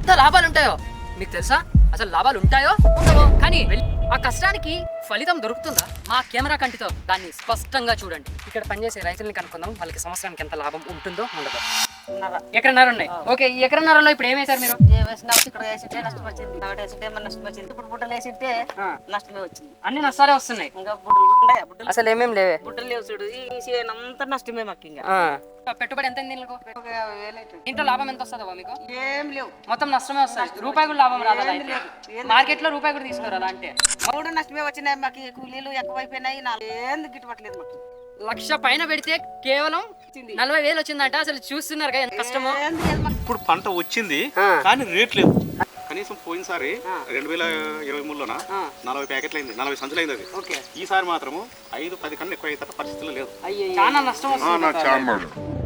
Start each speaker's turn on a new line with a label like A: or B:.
A: ఎంత లాభాలు ఉంటాయో మీకు తెలుసా? అసలు లాభాలు ఉంటాయో కానీ ఆ కష్టానికి ఫలితం దొరుకుతుందా? మా కెమెరా కంటితో దాన్ని స్పష్టంగా చూడండి. ఇక్కడ పనిచేసే రైతుల్ని కనుక్కుందాం, వాళ్ళకి సంవత్సరానికి ఎంత లాభం ఉంటుందో ఉండదో. ఎకరన్నర ఉన్నాయి. ఓకే, ఈ ఎకరన్నరలో ఇప్పుడు ఏం వేశారు మీరు?
B: ఇక్కడ వేసింటే నష్టం వచ్చింది, ఒకటి వేసింటే మన నష్టం వచ్చింది. ఇప్పుడు బుట్టలు వేసింటే నష్టమే వచ్చింది.
A: అన్ని నష్టాలే వస్తున్నాయి.
B: ఇంకా బుట్టలు ఉంటాయి, బుట్టలు
A: అసలు ఏమేమి లేవే.
B: బుట్టలు లేవు చూడు. ఈ అంతా నష్టమే మాకు. ఇంకా
A: పెట్టుబడి ఎంత దీనికి? ఇంట్లో లాభం ఎంత వస్తుందో మీకు?
B: ఏం లేవు,
A: మొత్తం నష్టమే వస్తుంది. రూపాయి కూడా లాభం రాదా? మార్కెట్ లో రూపాయి కూడా తీసుకురా అంటే
B: మూడు నష్టమే వచ్చినాయి మాకు. కూలీలు ఎక్కువైపోయినాయి, ఏంది గిట్టుబట్టలేదు మాకు.
A: 1,00,000 పైన పెడితే కేవలం 40,000 వచ్చిందంట. అసలు చూస్తున్నారు కదా ఎంత కష్టమో.
C: ఇప్పుడు పంట వచ్చింది కానీ రేట్ లేదు. కనీసం పోయినసారి 2023లోన 40 ప్యాకెట్లు అయింది, 40 సంచులు అయింది అది. ఈసారి మాత్రము 5-10 కన్నా ఎక్కువ అయితే పరిస్థితులు లేదు.
A: చాలా నష్టం వస్తుంది.